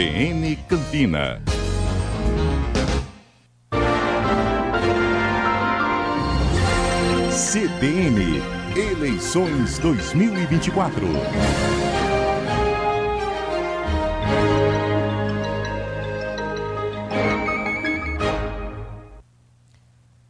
CBN Campina. CBN Eleições 2024.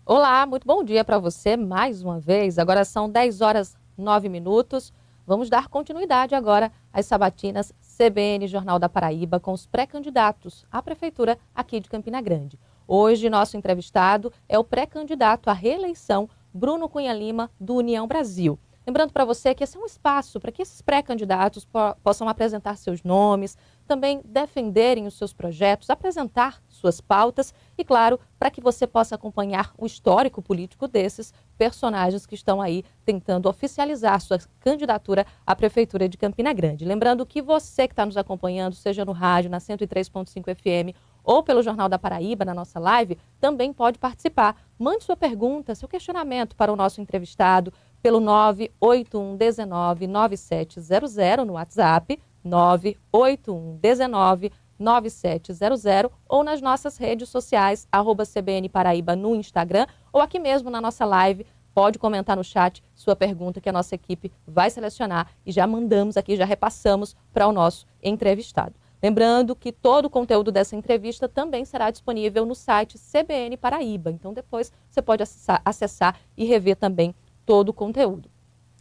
Olá, muito bom dia para você mais uma vez. Agora são 10 horas 9 minutos. Vamos dar continuidade agora às sabatinas CBN Jornal da Paraíba com os pré-candidatos à prefeitura aqui de Campina Grande. Hoje, nosso entrevistado é o pré-candidato à reeleição Bruno Cunha Lima, do União Brasil. Lembrando para você que esse é um espaço para que esses pré-candidatos possam apresentar seus nomes, também defenderem os seus projetos, apresentar suas pautas e, claro, para que você possa acompanhar o histórico político desses personagens que estão aí tentando oficializar sua candidatura à Prefeitura de Campina Grande. Lembrando que você que está nos acompanhando, seja no rádio, na 103.5 FM ou pelo Jornal da Paraíba, na nossa live, também pode participar. Mande sua pergunta, seu questionamento para o nosso entrevistado pelo 981199700 no WhatsApp, 981199700 ou nas nossas redes sociais, @CBN Paraíba no Instagram ou aqui mesmo na nossa live. Pode comentar no chat sua pergunta que a nossa equipe vai selecionar e já mandamos aqui, já repassamos para o nosso entrevistado. Lembrando que todo o conteúdo dessa entrevista também será disponível no site CBN Paraíba. Então depois você pode acessar e rever também todo o conteúdo.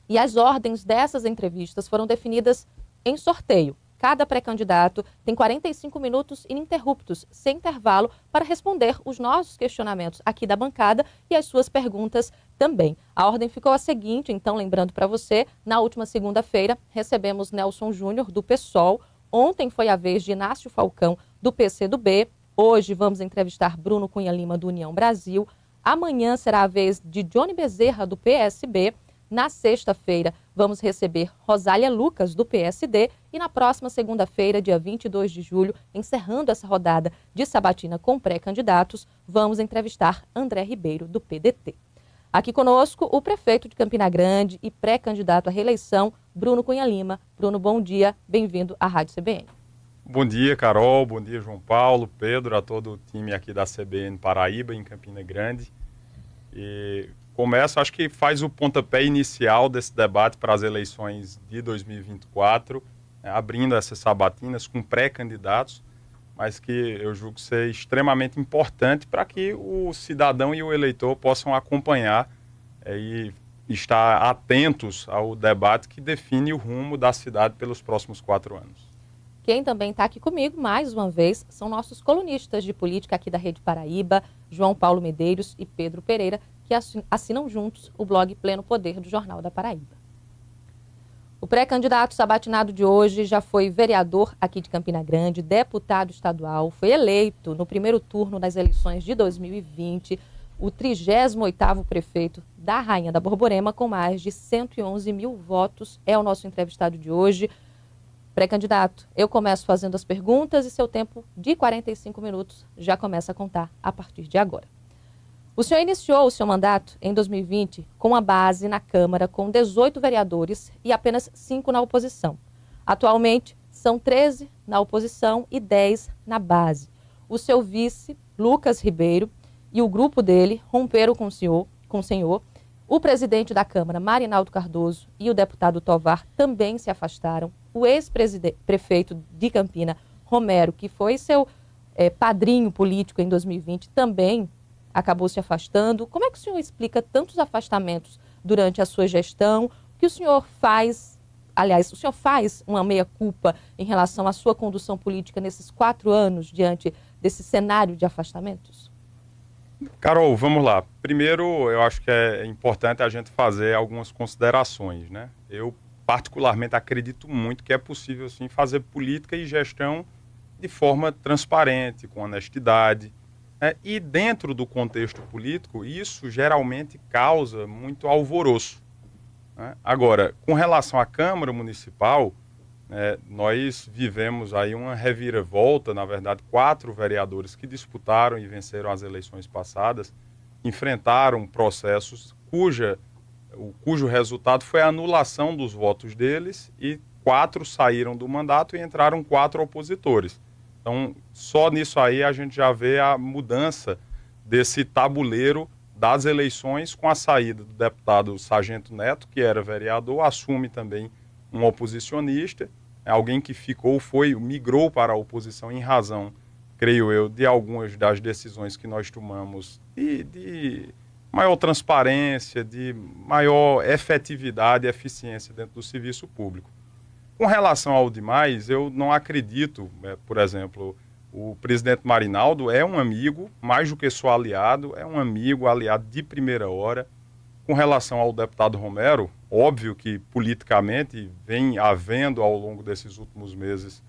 E as ordens dessas entrevistas foram definidas em sorteio. Cada pré-candidato tem 45 minutos ininterruptos, sem intervalo, para responder os nossos questionamentos aqui da bancada e as suas perguntas também. A ordem ficou a seguinte, então, lembrando para você, na última segunda-feira recebemos Nelson Júnior, do PSOL. Ontem foi a vez de Inácio Falcão, do PCdoB. Hoje vamos entrevistar Bruno Cunha Lima, do União Brasil. Amanhã será a vez de Johnny Bezerra, do PSB. Na sexta-feira, vamos receber Rosália Lucas, do PSD. E na próxima segunda-feira, dia 22 de julho, encerrando essa rodada de sabatina com pré-candidatos, vamos entrevistar André Ribeiro, do PDT. Aqui conosco, o prefeito de Campina Grande e pré-candidato à reeleição, Bruno Cunha Lima. Bruno, bom dia. Bem-vindo à Rádio CBN. Bom dia, Carol. Bom dia, João Paulo, Pedro, a todo o time aqui da CBN Paraíba, em Campina Grande. E começa, acho que faz o pontapé inicial desse debate para as eleições de 2024, abrindo essas sabatinas com pré-candidatos, mas que eu julgo ser extremamente importante para que o cidadão e o eleitor possam acompanhar e estar atentos ao debate que define o rumo da cidade pelos próximos 4 anos. Quem também está aqui comigo, mais uma vez, são nossos colunistas de política aqui da Rede Paraíba, João Paulo Medeiros e Pedro Pereira, que assinam juntos o blog Pleno Poder do Jornal da Paraíba. O pré-candidato sabatinado de hoje já foi vereador aqui de Campina Grande, deputado estadual, foi eleito no primeiro turno das eleições de 2020, o 38º prefeito da Rainha da Borborema, com mais de 111 mil votos. É o nosso entrevistado de hoje. Pré-candidato, eu começo fazendo as perguntas e seu tempo de 45 minutos já começa a contar a partir de agora. O senhor iniciou o seu mandato em 2020 com a base na Câmara com 18 vereadores e apenas 5 na oposição. Atualmente, são 13 na oposição e 10 na base. O seu vice, Lucas Ribeiro, e o grupo dele romperam com o senhor. O presidente da Câmara, Marinaldo Cardoso, e o deputado Tovar também se afastaram. O ex-prefeito de Campina, Romero, que foi seu padrinho político em 2020, também acabou se afastando. Como é que o senhor explica tantos afastamentos durante a sua gestão? O que o senhor faz, aliás, o senhor faz uma meia-culpa em relação à sua condução política nesses 4 anos diante desse cenário de afastamentos? Carol, vamos lá. Primeiro, eu acho que é importante a gente fazer algumas considerações, né? Eu, particularmente, acredito muito que é possível, sim, fazer política e gestão de forma transparente, com honestidade. E dentro do contexto político, isso geralmente causa muito alvoroço. Agora, com relação à Câmara Municipal, nós vivemos aí uma reviravolta, na verdade, 4 vereadores que disputaram e venceram as eleições passadas, enfrentaram processos cujo resultado foi a anulação dos votos deles e 4 saíram do mandato e entraram 4 opositores. Então, só nisso aí a gente já vê a mudança desse tabuleiro das eleições com a saída do deputado Sargento Neto, que era vereador, assume também um oposicionista, alguém que migrou para a oposição em razão, creio eu, de algumas das decisões que nós tomamos de maior transparência, de maior efetividade e eficiência dentro do serviço público. Com relação ao demais, eu não acredito, por exemplo, o presidente Marinaldo é um amigo, mais do que só aliado, é um amigo, aliado de primeira hora. Com relação ao deputado Romero, óbvio que politicamente vem havendo ao longo desses últimos meses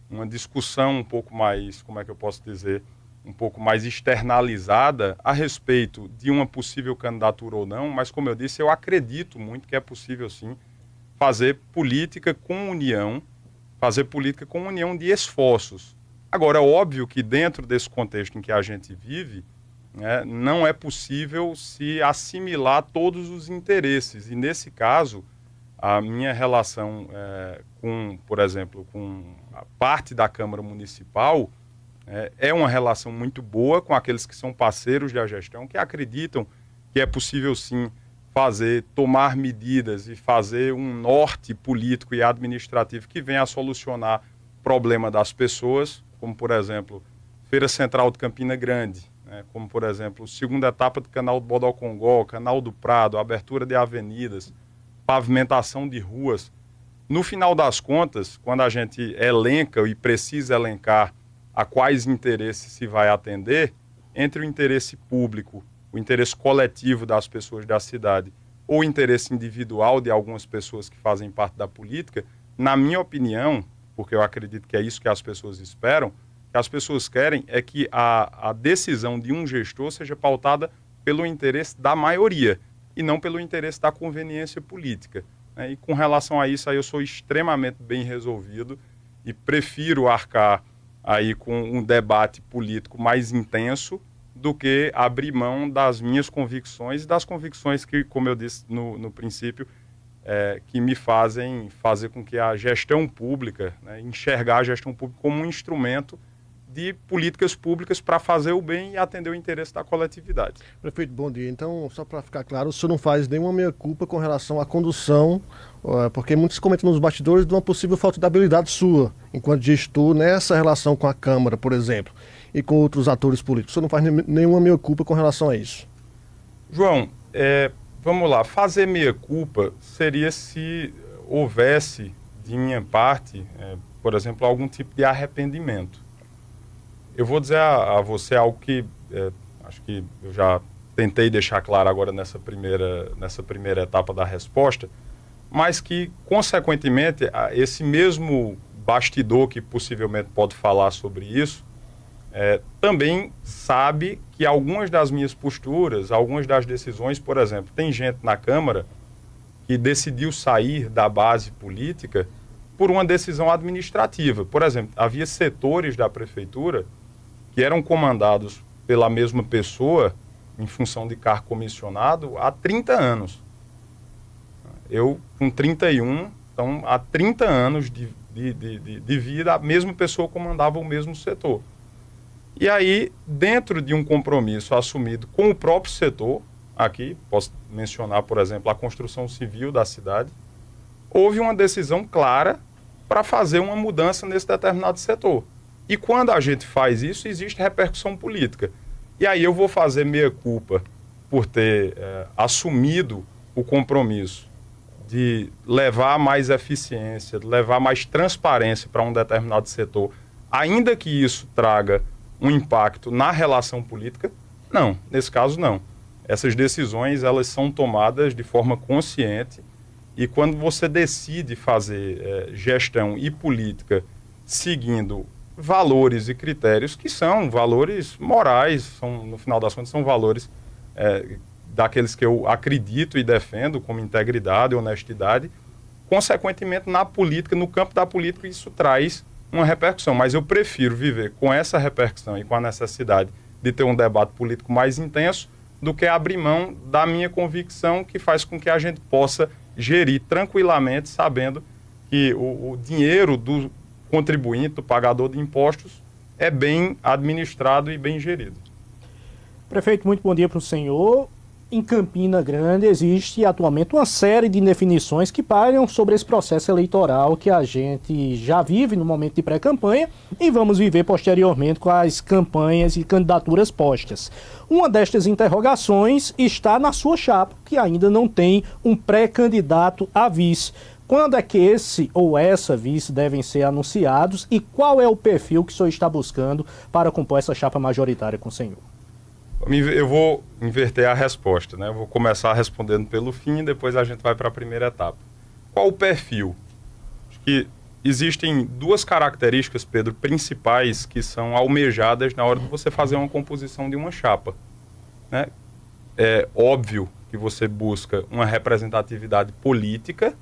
uma discussão um pouco mais, como é que eu posso dizer, um pouco mais externalizada a respeito de uma possível candidatura ou não, mas como eu disse, eu acredito muito que é possível sim fazer política com união de esforços. Agora, é óbvio que dentro desse contexto em que a gente vive, não é possível se assimilar todos os interesses. E, nesse caso, a minha relação por exemplo, com a parte da Câmara Municipal é uma relação muito boa com aqueles que são parceiros da gestão, que acreditam que é possível, sim, tomar medidas e fazer um norte político e administrativo que venha a solucionar o problema das pessoas, como, por exemplo, Feira Central de Campina Grande, como, por exemplo, segunda etapa do Canal do Bodocongó, Canal do Prado, abertura de avenidas, pavimentação de ruas. No final das contas, quando a gente elenca e precisa elencar a quais interesses se vai atender, entre o interesse público, o interesse coletivo das pessoas da cidade ou o interesse individual de algumas pessoas que fazem parte da política, na minha opinião, porque eu acredito que é isso que as pessoas esperam, que as pessoas querem é que a decisão de um gestor seja pautada pelo interesse da maioria e não pelo interesse da conveniência política. E com relação a isso, aí eu sou extremamente bem resolvido e prefiro arcar aí com um debate político mais intenso do que abrir mão das minhas convicções e das convicções que, como eu disse no princípio, que me fazem fazer com que a gestão pública, enxergar a gestão pública como um instrumento de políticas públicas para fazer o bem e atender o interesse da coletividade. Prefeito, bom dia. Então, só para ficar claro, o senhor não faz nenhuma meia-culpa com relação à condução, porque muitos comentam nos bastidores de uma possível falta de habilidade sua, enquanto gestor, nessa relação com a Câmara, por exemplo, e com outros atores políticos. O senhor não faz nenhuma meia-culpa com relação a isso? João, vamos lá. Fazer meia-culpa seria se houvesse, de minha parte, por exemplo, algum tipo de arrependimento. Eu vou dizer a você algo que acho que eu já tentei deixar claro agora nessa primeira etapa da resposta, mas que, consequentemente, esse mesmo bastidor que possivelmente pode falar sobre isso, também sabe que algumas das minhas posturas, algumas das decisões, por exemplo, tem gente na Câmara que decidiu sair da base política por uma decisão administrativa. Por exemplo, havia setores da prefeitura que eram comandados pela mesma pessoa em função de cargo comissionado há 30 anos. Eu, com 31, então há 30 anos de vida, a mesma pessoa comandava o mesmo setor. E aí, dentro de um compromisso assumido com o próprio setor, aqui posso mencionar, por exemplo, a construção civil da cidade, houve uma decisão clara para fazer uma mudança nesse determinado setor. E quando a gente faz isso, existe repercussão política. E aí eu vou fazer meia-culpa por ter assumido o compromisso de levar mais eficiência, de levar mais transparência para um determinado setor, ainda que isso traga um impacto na relação política? Não, nesse caso não. Essas decisões, elas são tomadas de forma consciente e quando você decide fazer gestão e política seguindo valores e critérios que são valores morais, no final das contas são valores daqueles que eu acredito e defendo como integridade e honestidade, consequentemente na política, no campo da política isso traz uma repercussão, mas eu prefiro viver com essa repercussão e com a necessidade de ter um debate político mais intenso do que abrir mão da minha convicção que faz com que a gente possa gerir tranquilamente, sabendo que o dinheiro do contribuinte, do pagador de impostos, é bem administrado e bem gerido. Prefeito, muito bom dia para o senhor. Em Campina Grande existe atualmente uma série de indefinições que pairam sobre esse processo eleitoral que a gente já vive no momento de pré-campanha e vamos viver posteriormente com as campanhas e candidaturas postas. Uma destas interrogações está na sua chapa, que ainda não tem um pré-candidato a vice. Quando é que esse ou essa vice devem ser anunciados e qual é o perfil que o senhor está buscando para compor essa chapa majoritária com o senhor? Eu vou inverter a resposta, né? Eu vou começar respondendo pelo fim e depois a gente vai para a primeira etapa. Qual o perfil? Acho que existem duas características, Pedro, principais que são almejadas na hora de você fazer uma composição de uma chapa, né? É óbvio que você busca uma representatividade política,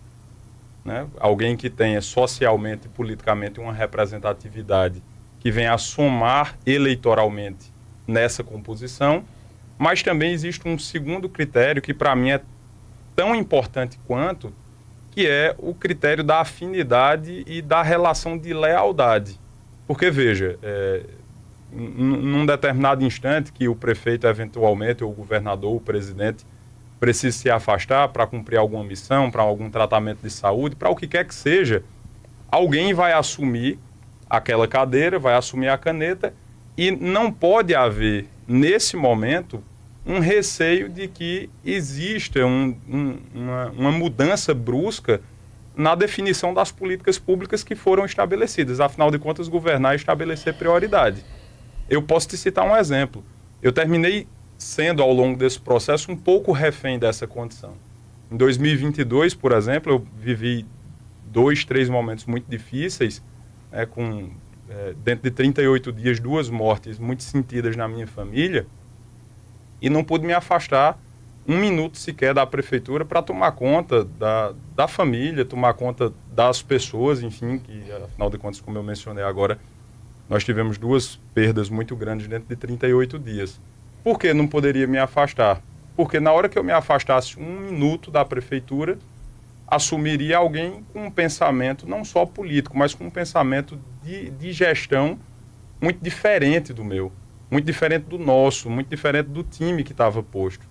né? Alguém que tenha socialmente e politicamente uma representatividade que venha a somar eleitoralmente nessa composição, mas também existe um segundo critério que para mim é tão importante quanto, que é o critério da afinidade e da relação de lealdade. Porque, veja, num determinado instante que o prefeito eventualmente, ou o governador, o presidente, precisa se afastar para cumprir alguma missão, para algum tratamento de saúde, para o que quer que seja, alguém vai assumir aquela cadeira, vai assumir a caneta. E não pode haver, nesse momento, um receio de que exista uma mudança brusca na definição das políticas públicas que foram estabelecidas. Afinal de contas, governar é estabelecer prioridade. Eu posso te citar um exemplo. Eu terminei sendo, ao longo desse processo, um pouco refém dessa condição. Em 2022, por exemplo, eu vivi 2, 3 momentos muito difíceis, dentro de 38 dias, 2 mortes muito sentidas na minha família, e não pude me afastar 1 minuto sequer da prefeitura para tomar conta da família, tomar conta das pessoas, enfim, que afinal de contas, como eu mencionei agora, nós tivemos 2 perdas muito grandes dentro de 38 dias. Por que não poderia me afastar? Porque na hora que eu me afastasse 1 minuto da prefeitura, assumiria alguém com um pensamento não só político, mas com um pensamento de gestão muito diferente do meu, muito diferente do nosso, muito diferente do time que estava posto.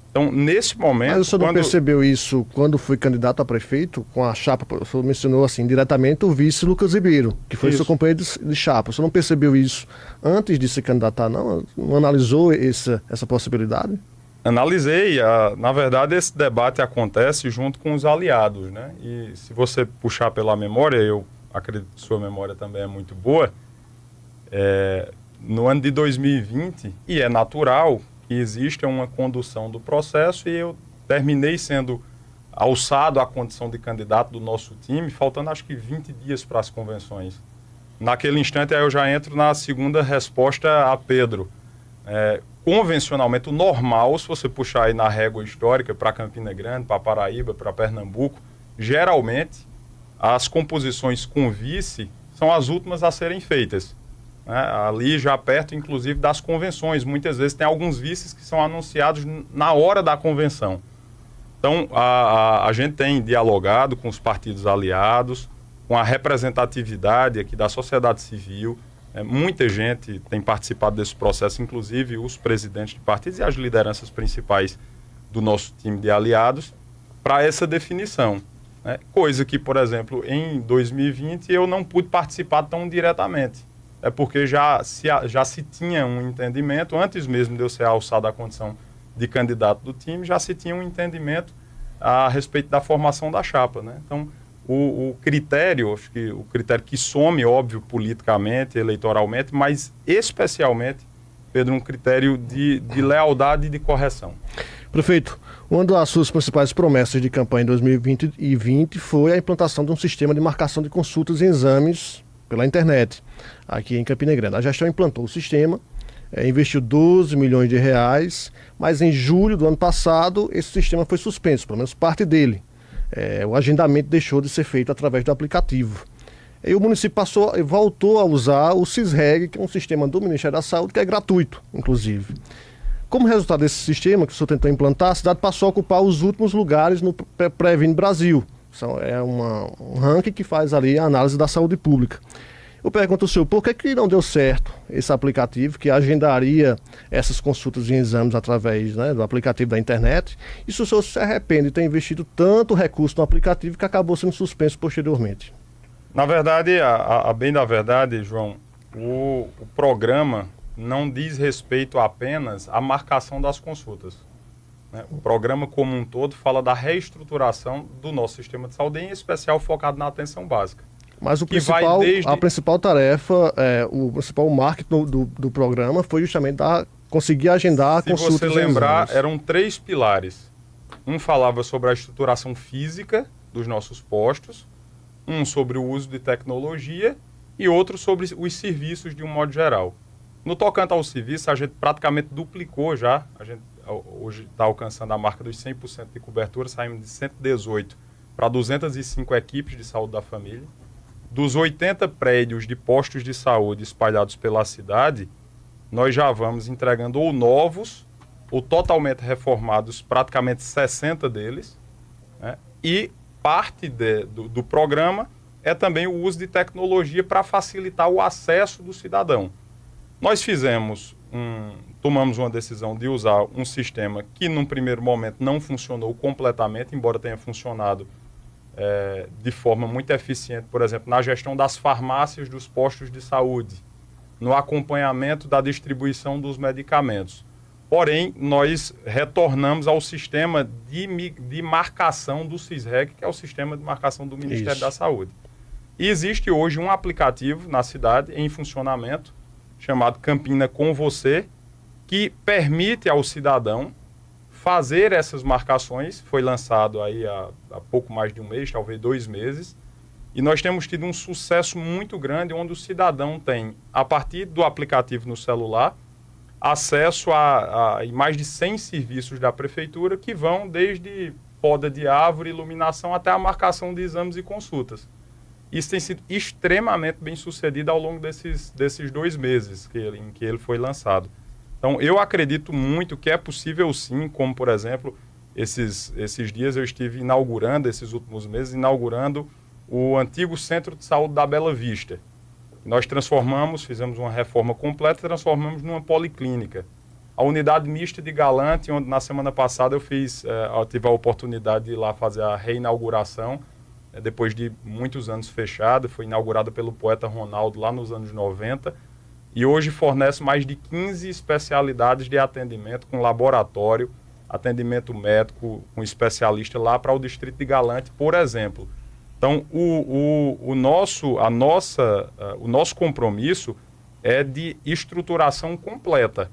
Então, nesse momento... Mas o senhor não percebeu isso quando foi candidato a prefeito, com a chapa, o senhor mencionou assim, diretamente o vice Lucas Ribeiro, que foi seu companheiro de chapa. O senhor não percebeu isso antes de se candidatar, não? Não analisou essa possibilidade? Analisei. Na verdade, esse debate acontece junto com os aliados, né? E se você puxar pela memória, eu acredito que sua memória também é muito boa, no ano de 2020, e é natural que exista uma condução do processo, e eu terminei sendo alçado à condição de candidato do nosso time, faltando acho que 20 dias para as convenções. Naquele instante, aí eu já entro na segunda resposta a Pedro. Convencionalmente, o normal, se você puxar aí na régua histórica para Campina Grande, para Paraíba, para Pernambuco, geralmente as composições com vice são as últimas a serem feitas, né? Ali já perto, inclusive, das convenções. Muitas vezes tem alguns vices que são anunciados na hora da convenção. Então, a gente tem dialogado com os partidos aliados, com a representatividade aqui da sociedade civil. Muita gente tem participado desse processo, inclusive os presidentes de partidos e as lideranças principais do nosso time de aliados, para essa definição, né? Coisa que, por exemplo, em 2020 eu não pude participar tão diretamente. É porque já se tinha um entendimento, antes mesmo de eu ser alçado à condição de candidato do time, já se tinha um entendimento a respeito da formação da chapa, né? Então, o critério, acho que o critério que some, óbvio, politicamente, eleitoralmente, mas especialmente, Pedro, um critério de lealdade e de correção. Prefeito, uma das suas principais promessas de campanha em 2020 foi a implantação de um sistema de marcação de consultas e exames pela internet, aqui em Campina Grande. A gestão implantou o sistema, investiu 12 milhões de reais, mas em julho do ano passado esse sistema foi suspenso, pelo menos parte dele. O agendamento deixou de ser feito através do aplicativo. E o município voltou a usar o SISREG, que é um sistema do Ministério da Saúde, que é gratuito, inclusive. Como resultado desse sistema que o senhor tentou implantar, a cidade passou a ocupar os últimos lugares no Previne Brasil. É um ranking que faz ali a análise da saúde pública. Eu pergunto ao senhor, por que não deu certo esse aplicativo que agendaria essas consultas e exames através, né, do aplicativo da internet? E se o senhor se arrepende de ter investido tanto recurso no aplicativo que acabou sendo suspenso posteriormente? Na verdade, a bem da verdade, João, o programa não diz respeito apenas à marcação das consultas, né? O programa como um todo fala da reestruturação do nosso sistema de saúde, em especial focado na atenção básica. Mas Que vai desde... a principal tarefa, o principal marketing do programa foi justamente conseguir agendar consultas. Se você lembrar, eram 3 pilares. Um falava sobre a estruturação física dos nossos postos, um sobre o uso de tecnologia e outro sobre os serviços de um modo geral. No tocante ao serviço, a gente praticamente duplicou já, a gente hoje está alcançando a marca dos 100% de cobertura, saímos de 118 para 205 equipes de saúde da família. Dos 80 prédios de postos de saúde espalhados pela cidade, nós já vamos entregando ou novos ou totalmente reformados, praticamente 60 deles, né? E parte do programa é também o uso de tecnologia para facilitar o acesso do cidadão. Nós tomamos uma decisão de usar um sistema que, num primeiro momento, não funcionou completamente, embora tenha funcionado de forma muito eficiente, por exemplo, na gestão das farmácias dos postos de saúde, no acompanhamento da distribuição dos medicamentos. Porém, nós retornamos ao sistema de marcação do SISREC, que é o sistema de marcação do Ministério da Saúde. E existe hoje um aplicativo na cidade em funcionamento, chamado Campina Com Você, que permite ao cidadão fazer essas marcações. Foi lançado aí há pouco mais de um mês, talvez 2 meses, e nós temos tido um sucesso muito grande, onde o cidadão tem, a partir do aplicativo no celular, acesso a mais de 100 serviços da prefeitura, que vão desde poda de árvore, iluminação, até a marcação de exames e consultas. Isso tem sido extremamente bem sucedido ao longo desses 2 meses em que ele foi lançado. Então, eu acredito muito que é possível sim, como, por exemplo, esses dias eu estive inaugurando, esses últimos meses, inaugurando o antigo Centro de Saúde da Bela Vista. Nós fizemos uma reforma completa e transformamos numa policlínica. A unidade mista de Galante, onde na semana passada eu tive a oportunidade de ir lá fazer a reinauguração, depois de muitos anos fechada, foi inaugurada pelo poeta Ronaldo lá nos anos 90, e hoje fornece mais de 15 especialidades de atendimento, com laboratório, atendimento médico, com especialista lá para o distrito de Galante, por exemplo. Então, o nosso compromisso é de estruturação completa,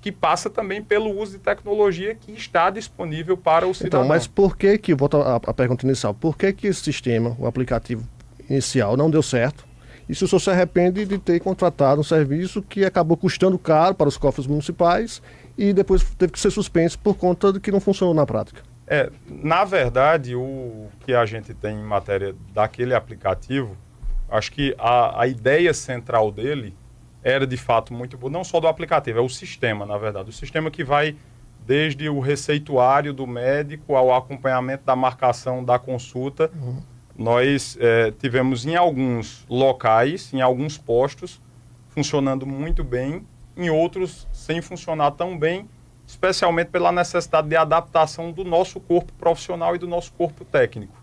que passa também pelo uso de tecnologia que está disponível para o cidadão. Então, mas por que, volta à pergunta inicial, por que esse sistema, o aplicativo inicial, não deu certo? E se o senhor se arrepende de ter contratado um serviço que acabou custando caro para os cofres municipais e depois teve que ser suspenso por conta de que não funcionou na prática? Na verdade, o que a gente tem em matéria daquele aplicativo, acho que a ideia central dele era de fato muito boa, não só do aplicativo, é o sistema, na verdade. O sistema que vai desde o receituário do médico ao acompanhamento da marcação da consulta. Nós tivemos em alguns locais, em alguns postos, funcionando muito bem, em outros sem funcionar tão bem, especialmente pela necessidade de adaptação do nosso corpo profissional e do nosso corpo técnico.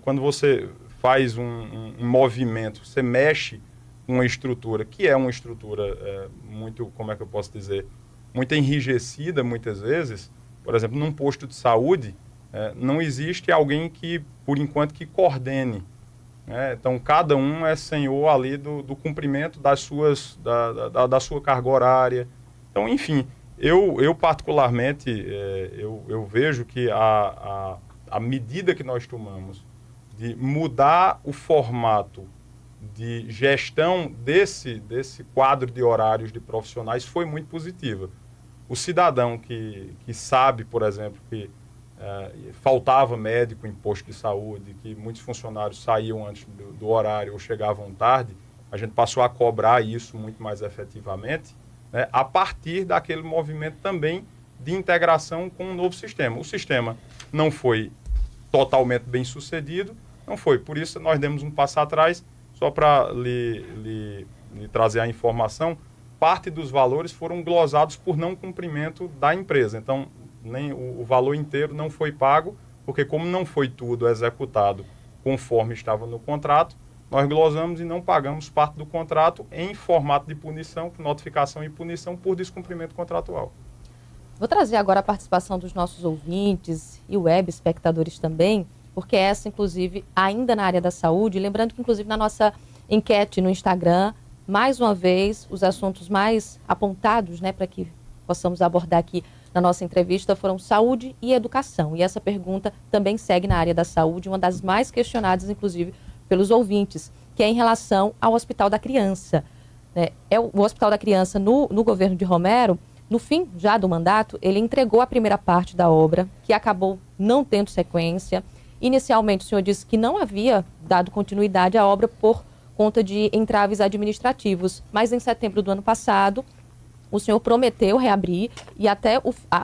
Quando você faz um movimento, você mexe com uma estrutura, que é uma estrutura muito, como é que eu posso dizer, muito enrijecida muitas vezes. Por exemplo, num posto de saúde, não existe alguém que, por enquanto, que coordene. Então, cada um é senhor ali do cumprimento da sua carga horária. Então, enfim, eu particularmente, eu vejo que a medida que nós tomamos de mudar o formato de gestão desse quadro de horários de profissionais foi muito positiva. O cidadão que sabe, por exemplo, que faltava médico em posto de saúde, que muitos funcionários saíam antes do horário ou chegavam tarde, a gente passou a cobrar isso muito mais efetivamente, né, a partir daquele movimento também de integração com o novo sistema. O sistema não foi totalmente bem sucedido, não foi. Por isso, nós demos um passo atrás, só para lhe trazer a informação, parte dos valores foram glosados por não cumprimento da empresa. Então, nem o valor inteiro não foi pago, porque como não foi tudo executado conforme estava no contrato, nós glosamos e não pagamos parte do contrato em formato de punição, notificação e punição por descumprimento contratual. Vou trazer agora a participação dos nossos ouvintes e web espectadores também, porque essa, inclusive, ainda na área da saúde, lembrando que, inclusive, na nossa enquete no Instagram, mais uma vez, os assuntos mais apontados, né, para que possamos abordar aqui na nossa entrevista foram saúde e educação. E essa pergunta também segue na área da saúde, uma das mais questionadas, inclusive, pelos ouvintes, que é em relação ao Hospital da Criança. O Hospital da Criança, no governo de Romero, no fim já do mandato, ele entregou a primeira parte da obra, que acabou não tendo sequência. Inicialmente, o senhor disse que não havia dado continuidade à obra por conta de entraves administrativos, mas em setembro do ano passado, o senhor prometeu reabrir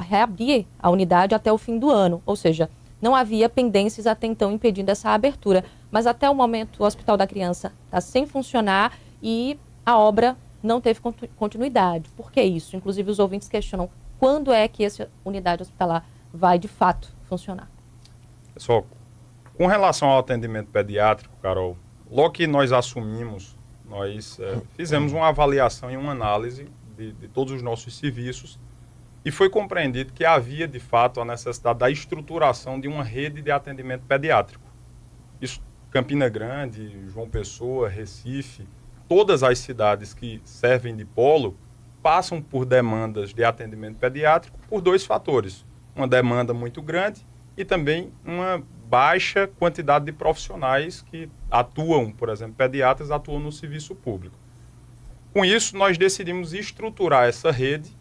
reabrir a unidade até o fim do ano, ou seja, não havia pendências até então impedindo essa abertura, mas até o momento o Hospital da Criança está sem funcionar e a obra não teve continuidade. Por que isso? Inclusive os ouvintes questionam quando é que essa unidade hospitalar vai de fato funcionar. Pessoal, com relação ao atendimento pediátrico, Carol, logo que nós assumimos, nós fizemos uma avaliação e uma análise de todos os nossos serviços e foi compreendido que havia, de fato, a necessidade da estruturação de uma rede de atendimento pediátrico. Isso, Campina Grande, João Pessoa, Recife, todas as cidades que servem de polo passam por demandas de atendimento pediátrico por dois fatores. Uma demanda muito grande e também uma baixa quantidade de profissionais que atuam, por exemplo, pediatras atuam no serviço público. Com isso, nós decidimos estruturar essa rede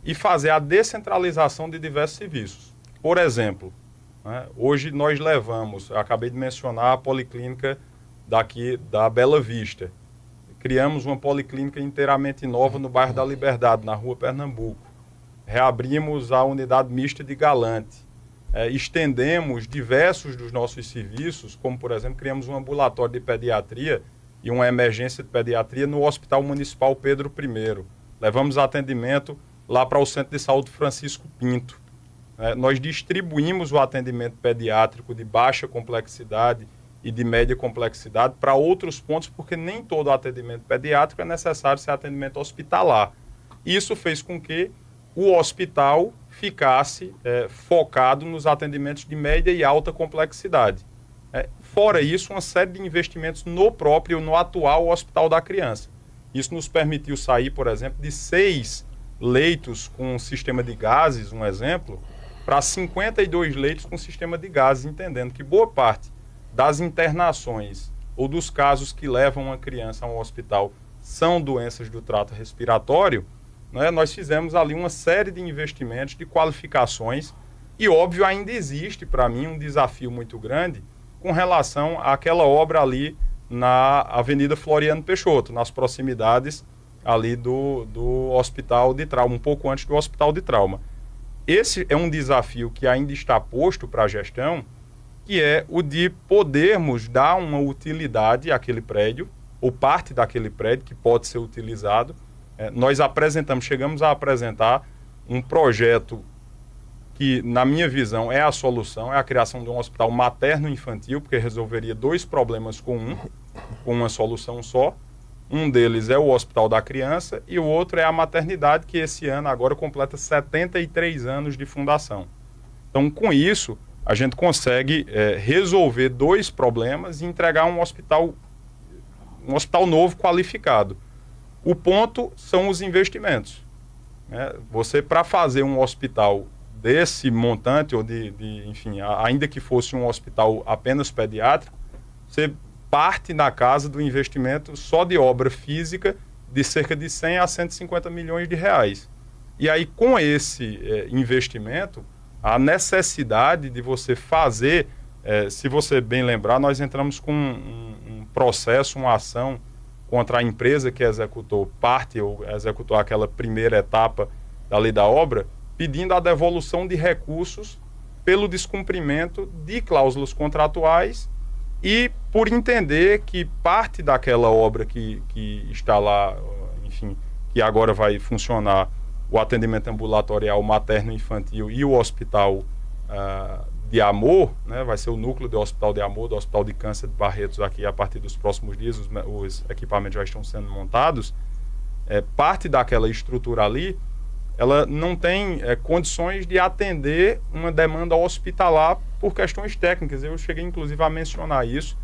e fazer a descentralização de diversos serviços. Por exemplo, hoje nós levamos, eu acabei de mencionar a policlínica daqui da Bela Vista. Criamos uma policlínica inteiramente nova no bairro da Liberdade, na rua Pernambuco. Reabrimos a unidade mista de Galante. Estendemos diversos dos nossos serviços, como, por exemplo, criamos um ambulatório de pediatria e uma emergência de pediatria no Hospital Municipal Pedro I. Levamos atendimento lá para o Centro de Saúde Francisco Pinto. Nós distribuímos o atendimento pediátrico de baixa complexidade e de média complexidade para outros pontos, porque nem todo atendimento pediátrico é necessário ser atendimento hospitalar. Isso fez com que o hospital ficasse focado nos atendimentos de média e alta complexidade. Fora isso, uma série de investimentos no atual Hospital da Criança. Isso nos permitiu sair, por exemplo, de 6 leitos com sistema de gases, um exemplo, para 52 leitos com sistema de gases, entendendo que boa parte das internações ou dos casos que levam uma criança a um hospital são doenças do trato respiratório, nós fizemos ali uma série de investimentos, de qualificações, e óbvio ainda existe para mim um desafio muito grande com relação àquela obra ali na Avenida Floriano Peixoto, nas proximidades ali do Hospital de Trauma, um pouco antes do Hospital de Trauma. Esse é um desafio que ainda está posto para a gestão, que é o de podermos dar uma utilidade àquele prédio, ou parte daquele prédio que pode ser utilizado. Nós chegamos a apresentar um projeto que, na minha visão, é a solução, é a criação de um hospital materno-infantil, porque resolveria 2 problemas com uma solução só. Um deles é o Hospital da Criança e o outro é a maternidade, que esse ano agora completa 73 anos de fundação. Então, com isso, a gente consegue resolver 2 problemas e entregar um hospital novo qualificado. O ponto são os investimentos. Você, para fazer um hospital desse montante, ou enfim, ainda que fosse um hospital apenas pediátrico, você parte na casa do investimento só de obra física de cerca de 100 a 150 milhões de reais. E aí, com esse investimento, a necessidade de você fazer, se você bem lembrar, nós entramos com um processo, uma ação contra a empresa que executou parte ou executou aquela primeira etapa da lei da obra, pedindo a devolução de recursos pelo descumprimento de cláusulas contratuais e por entender que parte daquela obra que está lá, enfim, que agora vai funcionar, o atendimento ambulatorial materno-infantil e o hospital de Amor, né, vai ser o núcleo do Hospital de Amor, do Hospital de Câncer de Barretos aqui a partir dos próximos dias, os equipamentos já estão sendo montados, parte daquela estrutura ali, ela não tem condições de atender uma demanda hospitalar por questões técnicas. Eu cheguei inclusive a mencionar isso.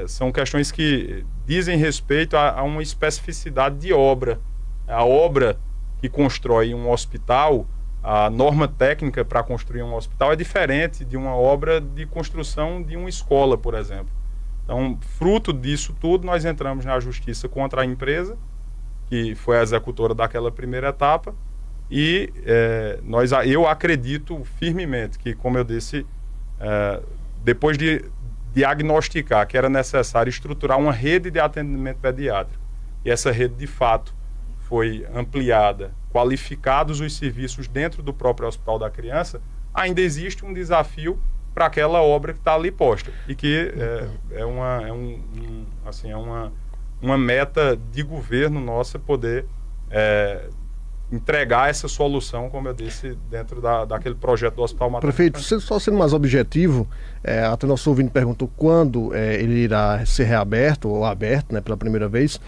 São questões que dizem respeito a uma especificidade de obra. A obra que constrói um hospital, a norma técnica para construir um hospital é diferente de uma obra de construção de uma escola, por exemplo. Então, fruto disso tudo, nós entramos na justiça contra a empresa, que foi a executora daquela primeira etapa, e eu acredito firmemente que, como eu disse, depois de diagnosticar que era necessário estruturar uma rede de atendimento pediátrico, e essa rede, de fato, foi ampliada, qualificados os serviços dentro do próprio Hospital da Criança, ainda existe um desafio para aquela obra que está ali posta, e que uma meta de governo nossa poder entregar essa solução, como eu disse, dentro daquele projeto do Hospital Materno. Prefeito, só sendo mais objetivo, até nosso ouvinte perguntou quando ele irá ser reaberto ou aberto, né, pela primeira vez.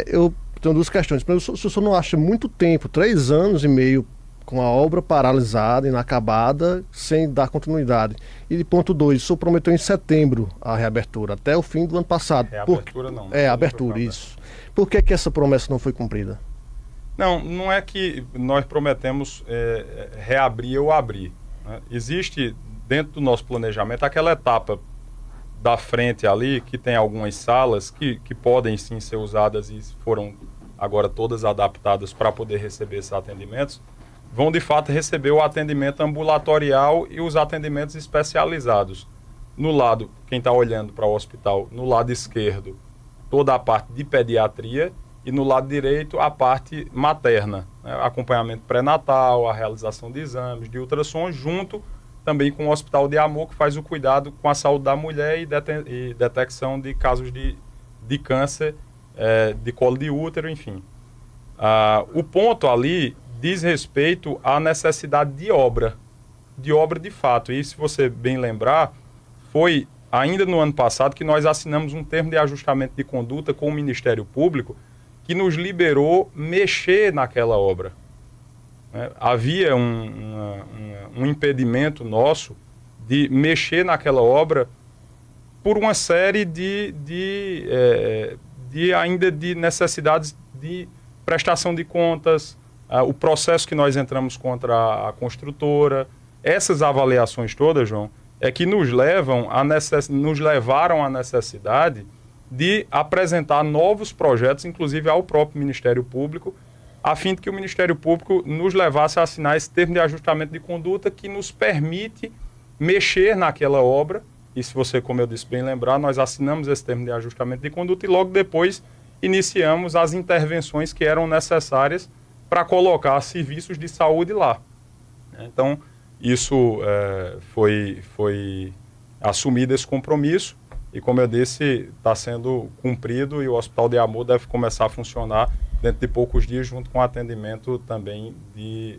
Eu tenho duas questões. Primeiro, se o senhor não acha muito tempo, 3 anos e meio com a obra paralisada, inacabada, sem dar continuidade. E ponto 2, o senhor prometeu em setembro a reabertura, até o fim do ano passado. Reabertura não. Abertura, isso. Por que essa promessa não foi cumprida? Não é que nós prometemos reabrir ou abrir, né? Existe dentro do nosso planejamento aquela etapa da frente ali, que tem algumas salas que podem sim ser usadas e foram agora todas adaptadas para poder receber esses atendimentos, vão de fato receber o atendimento ambulatorial e os atendimentos especializados. No lado, quem está olhando para o hospital, no lado esquerdo, toda a parte de pediatria, e no lado direito a parte materna, né? Acompanhamento pré-natal, a realização de exames, de ultrassom, junto também com o Hospital de Amor, que faz o cuidado com a saúde da mulher e detecção de casos de câncer, de colo de útero, enfim. O ponto ali diz respeito à necessidade de obra de fato. E se você bem lembrar, foi ainda no ano passado que nós assinamos um termo de ajustamento de conduta com o Ministério Público, que nos liberou mexer naquela obra. Havia um impedimento nosso de mexer naquela obra por uma série de necessidades de prestação de contas, o processo que nós entramos contra a construtora. Essas avaliações todas, João, que nos levaram à necessidade de apresentar novos projetos, inclusive ao próprio Ministério Público, a fim de que o Ministério Público nos levasse a assinar esse termo de ajustamento de conduta que nos permite mexer naquela obra. E se você, como eu disse, bem lembrar, nós assinamos esse termo de ajustamento de conduta e logo depois iniciamos as intervenções que eram necessárias para colocar serviços de saúde lá. Então, isso foi assumido esse compromisso e, como eu disse, está sendo cumprido, e o Hospital de Amor deve começar a funcionar dentro de poucos dias, junto com atendimento também de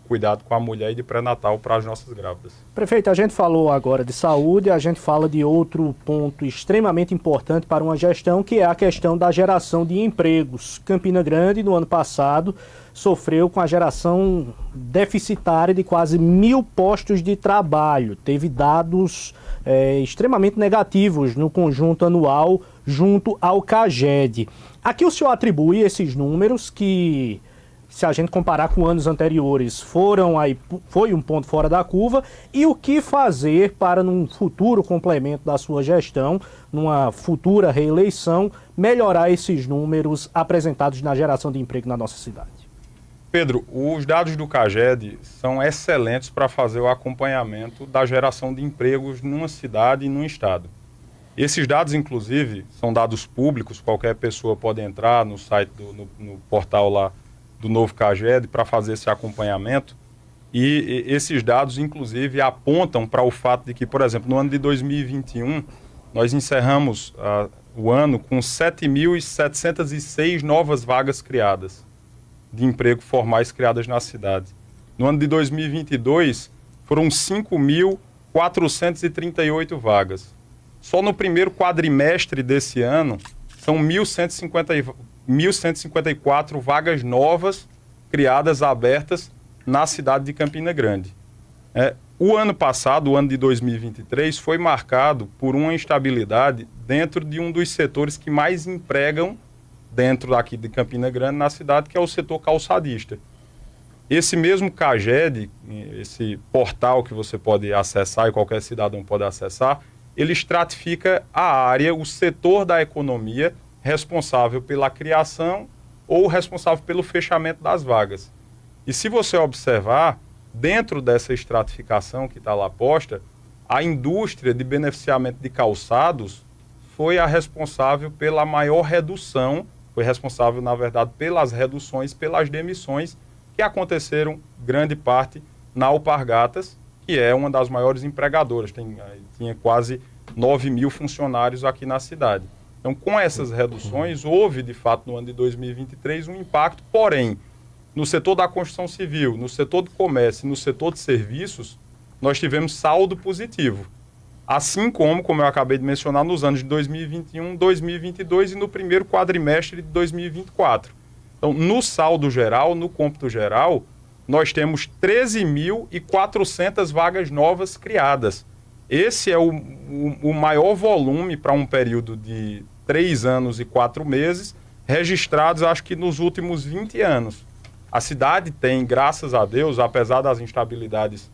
cuidado com a mulher e de pré-natal para as nossas grávidas. Prefeito, a gente falou agora de saúde, a gente fala de outro ponto extremamente importante para uma gestão, que é a questão da geração de empregos. Campina Grande, no ano passado, sofreu com a geração deficitária de quase 1.000 postos de trabalho. Teve dados extremamente negativos no conjunto anual junto ao CAGED. Aqui o senhor atribui esses números que, se a gente comparar com anos anteriores, foi um ponto fora da curva, e o que fazer para, num futuro complemento da sua gestão, numa futura reeleição, melhorar esses números apresentados na geração de emprego na nossa cidade? Pedro, os dados do CAGED são excelentes para fazer o acompanhamento da geração de empregos numa cidade e num estado. Esses dados, inclusive, são dados públicos, qualquer pessoa pode entrar no site, no portal lá do novo CAGED para fazer esse acompanhamento. E esses dados, inclusive, apontam para o fato de que, por exemplo, no ano de 2021, nós encerramos o ano com 7.706 novas vagas criadas, de emprego formais criadas na cidade. No ano de 2022, foram 5.438 vagas. Só no primeiro quadrimestre desse ano, são 1.154 vagas novas criadas, abertas, na cidade de Campina Grande. O ano passado, o ano de 2023, foi marcado por uma instabilidade dentro de um dos setores que mais empregam dentro daqui de Campina Grande, na cidade, que é o setor calçadista. Esse mesmo CAGED, esse portal que você pode acessar e qualquer cidadão pode acessar, ele estratifica a área, o setor da economia responsável pela criação ou responsável pelo fechamento das vagas. E se você observar, dentro dessa estratificação que está lá posta, a indústria de beneficiamento de calçados foi a responsável pela maior redução, foi responsável, na verdade, pelas reduções, pelas demissões que aconteceram, grande parte, na Alpargatas, que é uma das maiores empregadoras, tinha quase 9 mil funcionários aqui na cidade. Então, com essas reduções, houve, de fato, no ano de 2023, um impacto, porém, no setor da construção civil, no setor do comércio, no setor de serviços, nós tivemos saldo positivo. Assim como eu acabei de mencionar, nos anos de 2021, 2022 e no primeiro quadrimestre de 2024. Então, no saldo geral, no cômputo geral, nós temos 13.400 vagas novas criadas. Esse é o maior volume para um período de 3 anos e 4 meses, registrados, acho que nos últimos 20 anos. A cidade tem, graças a Deus, apesar das instabilidades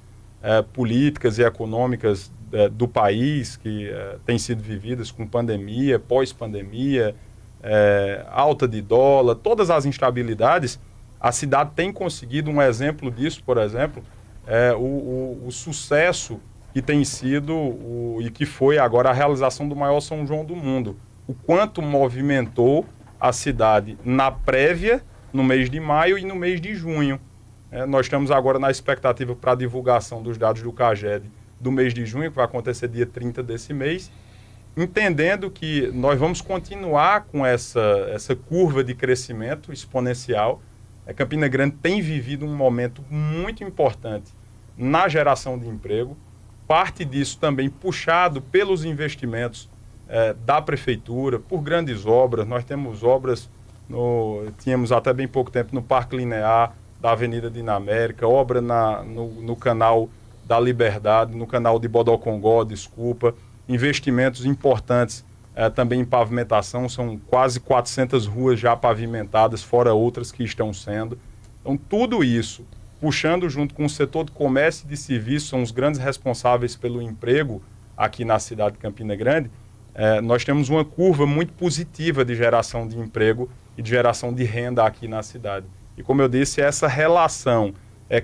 políticas e econômicas do país, que têm sido vividas com pandemia, pós-pandemia, alta de dólar, todas as instabilidades, a cidade tem conseguido, um exemplo disso, por exemplo, o sucesso que tem sido e que foi agora a realização do maior São João do mundo. O quanto movimentou a cidade na prévia, no mês de maio e no mês de junho. Nós estamos agora na expectativa para a divulgação dos dados do CAGED do mês de junho, que vai acontecer dia 30 desse mês, entendendo que nós vamos continuar com essa curva de crescimento exponencial. Campina Grande tem vivido um momento muito importante na geração de emprego, parte disso também puxado pelos investimentos da prefeitura, por grandes obras. Nós temos obras, tínhamos até bem pouco tempo no Parque Linear da Avenida Dinamérica, obra no canal da Liberdade, no canal de Bodocongó, investimentos importantes também em pavimentação, são quase 400 ruas já pavimentadas, fora outras que estão sendo. Então, tudo isso, puxando junto com o setor de comércio e de serviços, são os grandes responsáveis pelo emprego aqui na cidade de Campina Grande. Nós temos uma curva muito positiva de geração de emprego e de geração de renda aqui na cidade. E como eu disse, essa relação,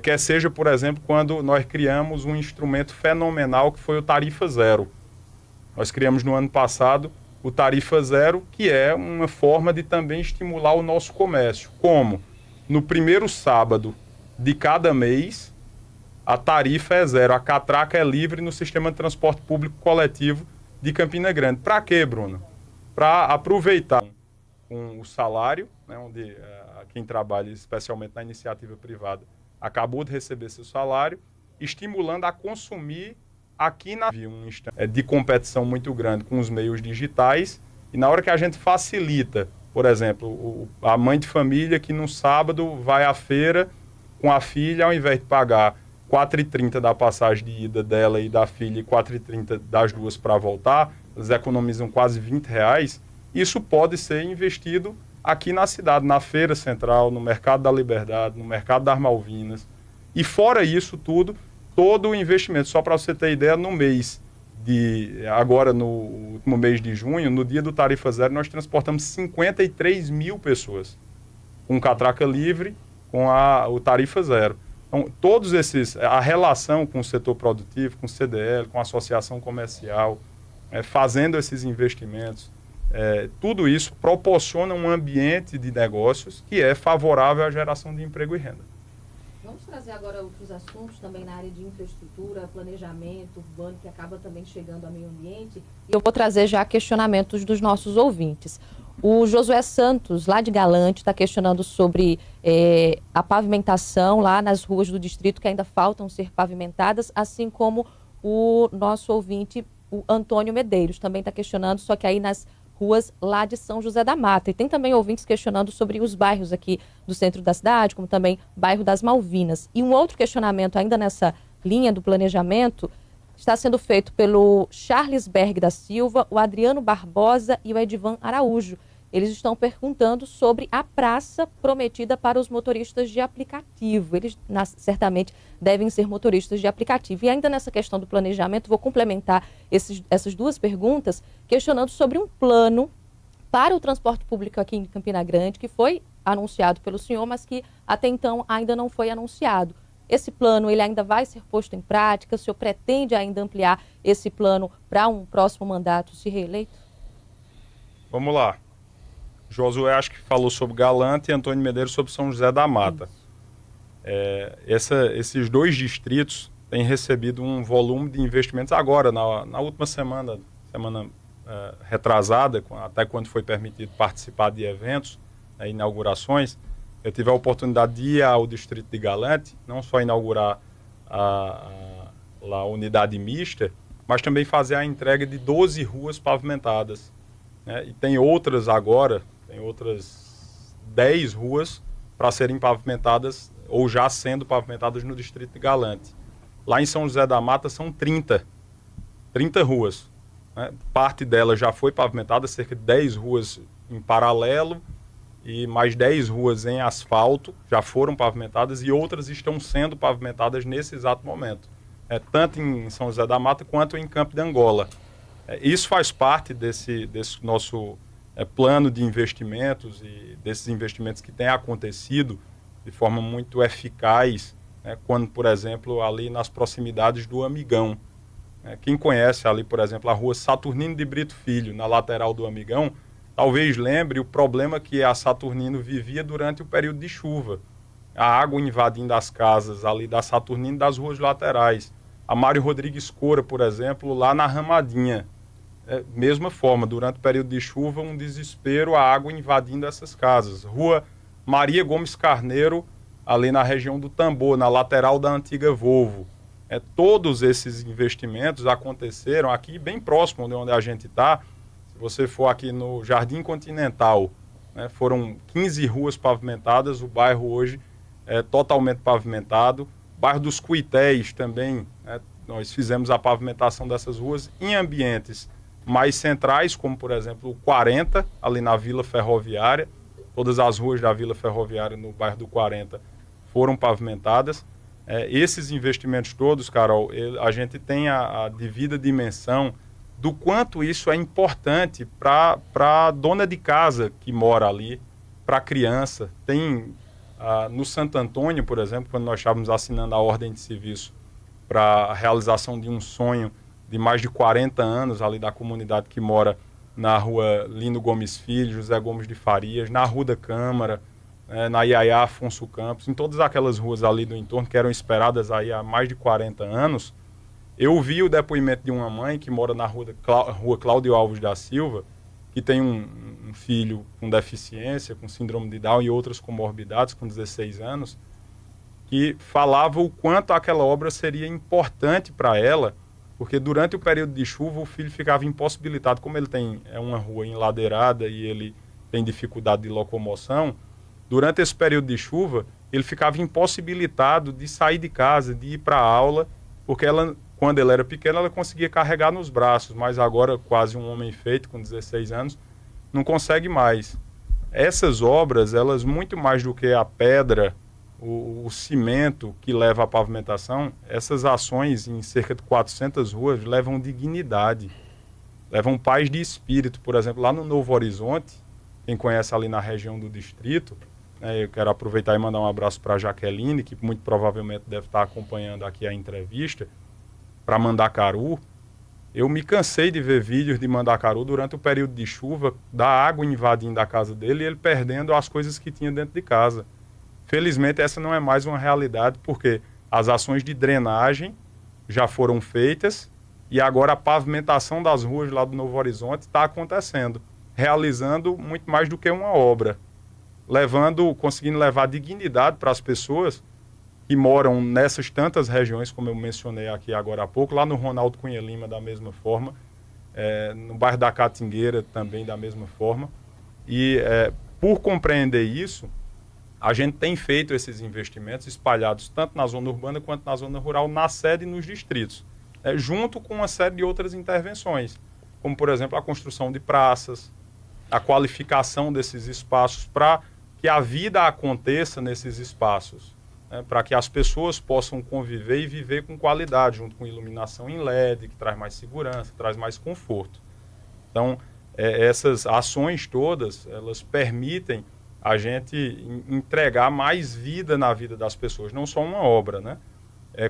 quer seja, por exemplo, quando nós criamos um instrumento fenomenal que foi o Tarifa Zero. Nós criamos no ano passado o Tarifa Zero, que é uma forma de também estimular o nosso comércio. Como? No primeiro sábado de cada mês, a tarifa é zero, a catraca é livre no sistema de transporte público coletivo de Campina Grande. Para quê, Bruno? Para aproveitar com o salário, né, onde quem trabalha especialmente na iniciativa privada acabou de receber seu salário, estimulando a consumir aqui na um instante de competição muito grande com os meios digitais. E na hora que a gente facilita, por exemplo, a mãe de família que no sábado vai à feira com a filha, ao invés de pagar R$ 4,30 da passagem de ida dela e da filha e R$ 4,30 das duas para voltar, eles economizam quase R$ 20. Isso pode ser investido aqui na cidade, na Feira Central, no Mercado da Liberdade, no Mercado das Malvinas. E fora isso tudo, todo o investimento, só para você ter ideia, agora no último mês de junho, no dia do Tarifa Zero, nós transportamos 53 mil pessoas com catraca livre, com o Tarifa Zero. Então, todos a relação com o setor produtivo, com o CDL, com a associação comercial, fazendo esses investimentos, tudo isso proporciona um ambiente de negócios que é favorável à geração de emprego e renda. Vamos trazer agora outros assuntos também na área de infraestrutura, planejamento urbano, que acaba também chegando ao meio ambiente. E eu vou trazer já questionamentos dos nossos ouvintes. O Josué Santos, lá de Galante, está questionando sobre a pavimentação lá nas ruas do distrito, que ainda faltam ser pavimentadas, assim como o nosso ouvinte, o Antônio Medeiros, também está questionando, só que aí nas ruas lá de São José da Mata. E tem também ouvintes questionando sobre os bairros aqui do centro da cidade, como também bairro das Malvinas. E um outro questionamento ainda nessa linha do planejamento está sendo feito pelo Charles Berg da Silva, o Adriano Barbosa e o Edivan Araújo. Eles estão perguntando sobre a praça prometida para os motoristas de aplicativo. Eles certamente devem ser motoristas de aplicativo. E ainda nessa questão do planejamento, vou complementar essas duas perguntas, questionando sobre um plano para o transporte público aqui em Campina Grande, que foi anunciado pelo senhor, mas que até então ainda não foi anunciado. Esse plano ele ainda vai ser posto em prática? O senhor pretende ainda ampliar esse plano para um próximo mandato, se reeleito? Vamos lá. Josué acho que falou sobre Galante e Antônio Medeiros sobre São José da Mata. Esses dois distritos têm recebido um volume de investimentos agora, na última semana retrasada, até quando foi permitido participar de eventos, inaugurações. Eu tive a oportunidade de ir ao distrito de Galante, não só inaugurar a unidade mista, mas também fazer a entrega de 12 ruas pavimentadas. E tem outras agora, tem outras 10 ruas para serem pavimentadas ou já sendo pavimentadas no distrito de Galante. Lá em São José da Mata são 30 ruas. Parte delas já foi pavimentada, cerca de 10 ruas em paralelo e mais 10 ruas em asfalto já foram pavimentadas e outras estão sendo pavimentadas nesse exato momento. Tanto em São José da Mata quanto em Campo de Angola. Isso faz parte desse nosso plano de investimentos e desses investimentos que têm acontecido de forma muito eficaz, quando, por exemplo, ali nas proximidades do Amigão. Quem conhece ali, por exemplo, a rua Saturnino de Brito Filho, na lateral do Amigão, talvez lembre o problema que a Saturnino vivia durante o período de chuva. A água invadindo as casas ali da Saturnino e das ruas laterais. A Mário Rodrigues Coura, por exemplo, lá na Ramadinha. Mesma forma, durante o período de chuva, um desespero, a água invadindo essas casas. Rua Maria Gomes Carneiro, ali na região do Tambor, na lateral da antiga Volvo. Todos esses investimentos aconteceram aqui bem próximo de onde a gente está. Se você for aqui no Jardim Continental, foram 15 ruas pavimentadas, o bairro hoje é totalmente pavimentado. Bairro dos Cuitéis também, nós fizemos a pavimentação dessas ruas em ambientes mais centrais, como por exemplo o 40, ali na Vila Ferroviária. Todas as ruas da Vila Ferroviária no bairro do 40 foram pavimentadas. Esses investimentos todos, Carol, a gente tem a devida dimensão do quanto isso é importante para a dona de casa que mora ali, para a criança. Tem no Santo Antônio, por exemplo, quando nós estávamos assinando a ordem de serviço para a realização de um sonho de mais de 40 anos ali da comunidade que mora na rua Lino Gomes Filho, José Gomes de Farias, na Rua da Câmara, na Iaiá Afonso Campos, em todas aquelas ruas ali do entorno que eram esperadas aí há mais de 40 anos. Eu vi o depoimento de uma mãe que mora na rua Cláudio Alves da Silva, que tem um filho com deficiência, com síndrome de Down e outras comorbidades, com 16 anos, que falava o quanto aquela obra seria importante para ela, porque durante o período de chuva o filho ficava impossibilitado, como ele tem uma rua enladeirada e ele tem dificuldade de locomoção, durante esse período de chuva ele ficava impossibilitado de sair de casa, de ir para a aula, porque quando ele era pequeno ela conseguia carregar nos braços, mas agora quase um homem feito com 16 anos não consegue mais. Essas obras, elas muito mais do que a pedra, o cimento que leva à pavimentação, essas ações em cerca de 400 ruas levam dignidade, levam paz de espírito. Por exemplo, lá no Novo Horizonte, quem conhece ali na região do distrito, eu quero aproveitar e mandar um abraço para a Jaqueline, que muito provavelmente deve estar acompanhando aqui a entrevista, para Mandacaru. Eu me cansei de ver vídeos de Mandacaru durante o período de chuva, da água invadindo a casa dele e ele perdendo as coisas que tinha dentro de casa. Felizmente, essa não é mais uma realidade, porque as ações de drenagem já foram feitas e agora a pavimentação das ruas lá do Novo Horizonte está acontecendo, realizando muito mais do que uma obra, conseguindo levar dignidade para as pessoas que moram nessas tantas regiões, como eu mencionei aqui agora há pouco, lá no Ronaldo Cunha Lima da mesma forma, no bairro da Catingueira também da mesma forma. E por compreender isso, a gente tem feito esses investimentos espalhados tanto na zona urbana quanto na zona rural, na sede e nos distritos, junto com uma série de outras intervenções, como, por exemplo, a construção de praças, a qualificação desses espaços para que a vida aconteça nesses espaços, para que as pessoas possam conviver e viver com qualidade, junto com iluminação em LED, que traz mais segurança, traz mais conforto. Então, essas ações todas, elas permitem a gente entregar mais vida na vida das pessoas, não só uma obra, né?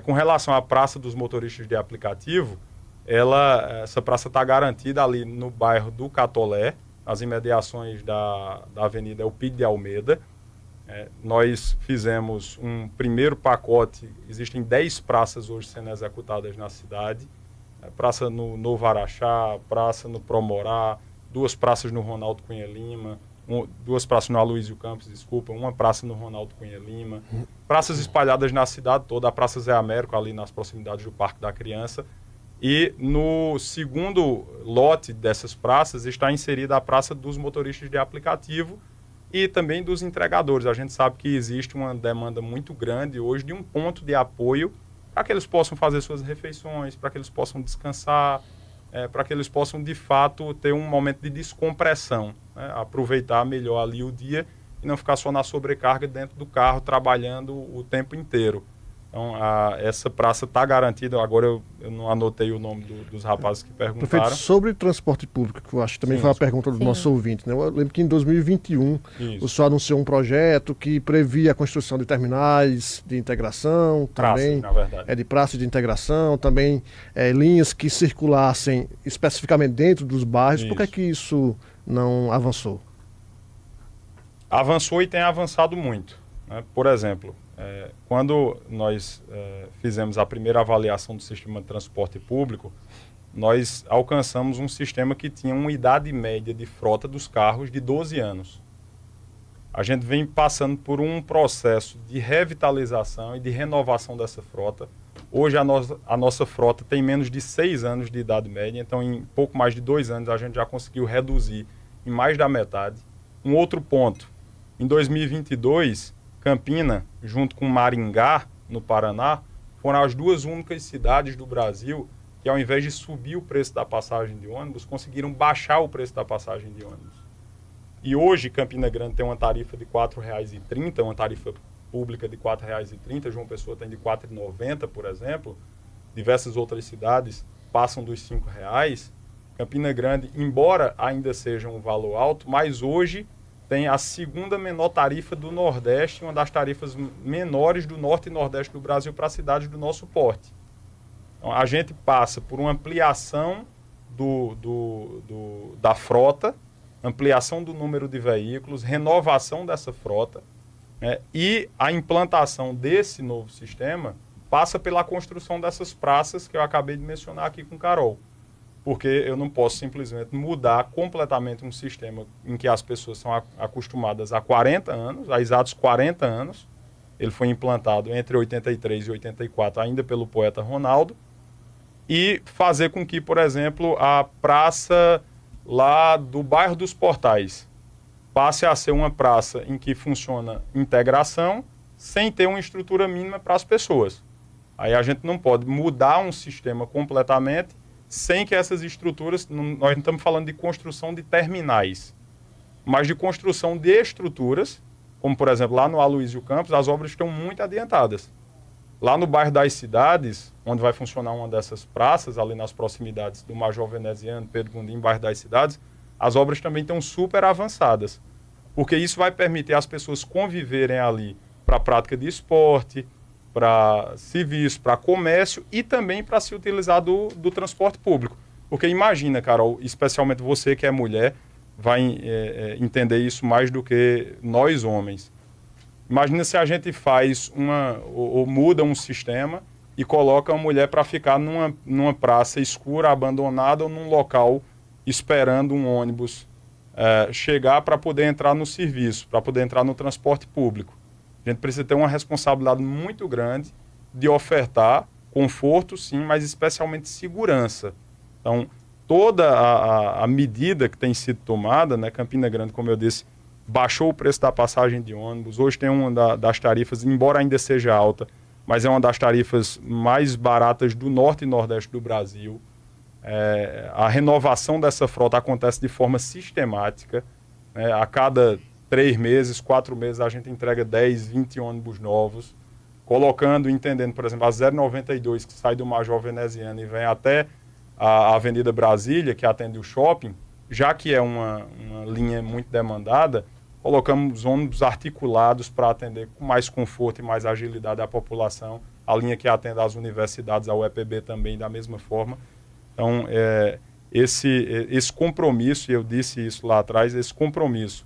Com relação à Praça dos Motoristas de Aplicativo, essa praça está garantida ali no bairro do Catolé, as imediações da Avenida Elpidio de Almeida. Nós fizemos um primeiro pacote, existem 10 praças hoje sendo executadas na cidade, praça no Novo Araxá, praça no Promorá, 2 praças no Ronaldo Cunha Lima, 2 praças no Aloysio Campos, desculpa, 1 praça no Ronaldo Cunha Lima, praças espalhadas na cidade toda, a Praça Zé Américo ali nas proximidades do Parque da Criança. E no segundo lote dessas praças está inserida a Praça dos Motoristas de Aplicativo e também dos entregadores. A gente sabe que existe uma demanda muito grande hoje de um ponto de apoio para que eles possam fazer suas refeições, para que eles possam descansar, para que eles possam, de fato, ter um momento de descompressão, né? Aproveitar melhor ali o dia e não ficar só na sobrecarga dentro do carro, trabalhando o tempo inteiro. Então, essa praça está garantida. Agora eu não anotei o nome dos rapazes que perguntaram. Prefeito, sobre transporte público, que eu acho que também foi a pergunta do nosso ouvinte, né? Eu lembro que em 2021 o senhor anunciou um projeto que previa a construção de terminais de integração, também na verdade. De praças de integração, também linhas que circulassem especificamente dentro dos bairros. Por que é que isso não avançou? Avançou e tem avançado muito, né? Por exemplo, quando nós fizemos a primeira avaliação do sistema de transporte público, nós alcançamos um sistema que tinha uma idade média de frota dos carros de 12 anos. A gente vem passando por um processo de revitalização e de renovação dessa frota. Hoje a nossa frota tem menos de 6 anos de idade média, então em pouco mais de 2 anos a gente já conseguiu reduzir em mais da metade. Um outro ponto, em 2022... Campina, junto com Maringá, no Paraná, foram as 2 únicas cidades do Brasil que, ao invés de subir o preço da passagem de ônibus, conseguiram baixar o preço da passagem de ônibus. E hoje, Campina Grande tem uma tarifa de R$ 4,30, uma tarifa pública de R$ 4,30, João Pessoa tem de R$ 4,90, por exemplo. Diversas outras cidades passam dos R$ 5,00. Campina Grande, embora ainda seja um valor alto, mas hoje tem a segunda menor tarifa do Nordeste, uma das tarifas menores do Norte e Nordeste do Brasil para cidades do nosso porte. Então, a gente passa por uma ampliação da frota, ampliação do número de veículos, renovação dessa frota, né? E a implantação desse novo sistema passa pela construção dessas praças que eu acabei de mencionar aqui com Carol. Porque eu não posso simplesmente mudar completamente um sistema em que as pessoas são acostumadas há 40 anos, há exatos 40 anos. Ele foi implantado entre 83 e 84, ainda pelo poeta Ronaldo. E fazer com que, por exemplo, a praça lá do bairro dos Portais passe a ser uma praça em que funciona integração sem ter uma estrutura mínima para as pessoas. Aí a gente não pode mudar um sistema completamente sem que essas estruturas, nós não estamos falando de construção de terminais, mas de construção de estruturas, como, por exemplo, lá no Aloysio Campos, as obras estão muito adiantadas. Lá no bairro das Cidades, onde vai funcionar uma dessas praças, ali nas proximidades do Major Veneziano, Pedro Gondim, bairro das Cidades, as obras também estão super avançadas, porque isso vai permitir as pessoas conviverem ali para a prática de esporte, para serviço, para comércio e também para se utilizar do transporte público. Porque imagina, Carol, especialmente você que é mulher, vai entender isso mais do que nós homens. Imagina se a gente faz ou muda um sistema e coloca uma mulher para ficar numa praça escura, abandonada, ou num local esperando um ônibus chegar para poder entrar no serviço, para poder entrar no transporte público. A gente precisa ter uma responsabilidade muito grande de ofertar conforto, sim, mas especialmente segurança. Então, toda a medida que tem sido tomada, né, Campina Grande, como eu disse, baixou o preço da passagem de ônibus. Hoje tem uma das tarifas, embora ainda seja alta, mas é uma das tarifas mais baratas do norte e nordeste do Brasil. A renovação dessa frota acontece de forma sistemática. A cada 3 meses, 4 meses, a gente entrega 10, 20 ônibus novos, colocando, entendendo, por exemplo, a 092, que sai do Major Veneziano e vem até a Avenida Brasília, que atende o shopping, já que é uma linha muito demandada, colocamos ônibus articulados para atender com mais conforto e mais agilidade a população. A linha que atende às universidades, a UEPB também, da mesma forma. Então, esse compromisso, e eu disse isso lá atrás, esse compromisso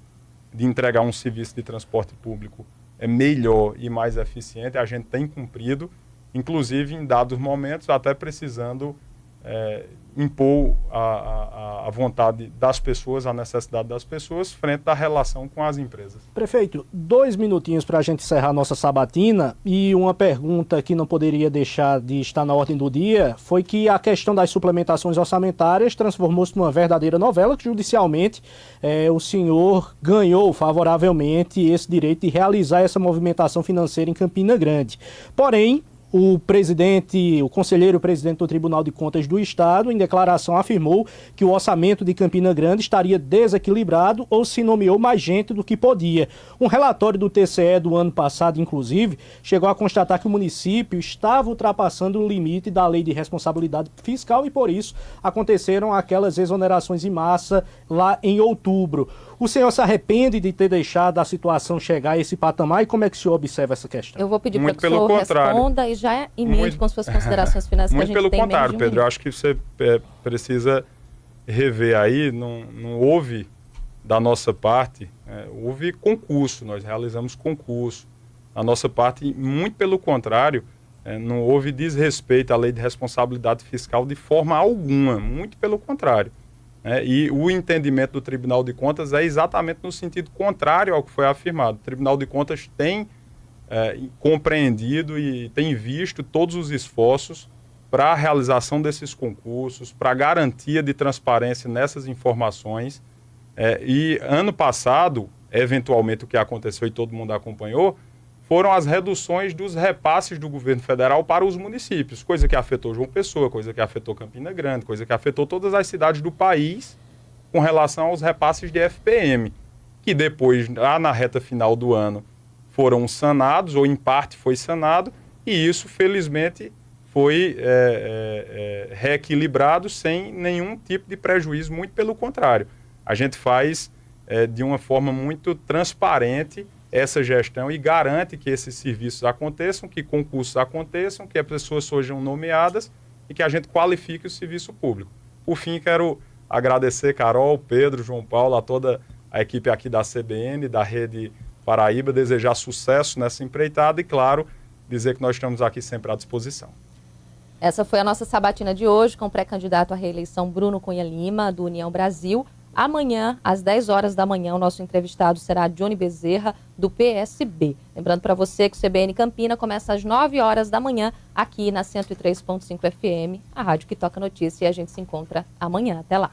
de entregar um serviço de transporte público melhor e mais eficiente, a gente tem cumprido, inclusive em dados momentos, até precisando impor a vontade das pessoas, a necessidade das pessoas, frente à relação com as empresas. Prefeito, 2 minutinhos para a gente encerrar a nossa sabatina, e uma pergunta que não poderia deixar de estar na ordem do dia foi que a questão das suplementações orçamentárias transformou-se numa verdadeira novela, que judicialmente o senhor ganhou favoravelmente esse direito de realizar essa movimentação financeira em Campina Grande. Porém, o conselheiro presidente do Tribunal de Contas do Estado, em declaração, afirmou que o orçamento de Campina Grande estaria desequilibrado ou se nomeou mais gente do que podia. Um relatório do TCE do ano passado, inclusive, chegou a constatar que o município estava ultrapassando o limite da Lei de Responsabilidade Fiscal e, por isso, aconteceram aquelas exonerações em massa lá em outubro. O senhor se arrepende de ter deixado a situação chegar a esse patamar, e como é que o senhor observa essa questão? Eu vou pedir para que o senhor responda e já emende com suas considerações finais, que a gente tem menos de um minuto. Muito pelo contrário, Pedro, eu acho que você precisa rever aí, não houve da nossa parte, houve concurso, nós realizamos concurso. Da nossa parte, muito pelo contrário, não houve desrespeito à Lei de Responsabilidade Fiscal de forma alguma, muito pelo contrário. E o entendimento do Tribunal de Contas é exatamente no sentido contrário ao que foi afirmado. O Tribunal de Contas tem compreendido e tem visto todos os esforços para a realização desses concursos, para a garantia de transparência nessas informações. E ano passado, eventualmente o que aconteceu e todo mundo acompanhou, foram as reduções dos repasses do governo federal para os municípios, coisa que afetou João Pessoa, coisa que afetou Campina Grande, coisa que afetou todas as cidades do país com relação aos repasses de FPM, que depois, lá na reta final do ano, foram sanados, ou em parte foi sanado, e isso, felizmente, foi reequilibrado sem nenhum tipo de prejuízo, muito pelo contrário. A gente faz de uma forma muito transparente essa gestão e garante que esses serviços aconteçam, que concursos aconteçam, que as pessoas sejam nomeadas e que a gente qualifique o serviço público. Por fim, quero agradecer Carol, Pedro, João Paulo, a toda a equipe aqui da CBN, da Rede Paraíba, desejar sucesso nessa empreitada e, claro, dizer que nós estamos aqui sempre à disposição. Essa foi a nossa sabatina de hoje com o pré-candidato à reeleição Bruno Cunha Lima, do União Brasil. Amanhã, às 10 horas da manhã, o nosso entrevistado será Johnny Bezerra, do PSB. Lembrando para você que o CBN Campina começa às 9 horas da manhã, aqui na 103.5 FM, a rádio que toca notícia, e a gente se encontra amanhã. Até lá.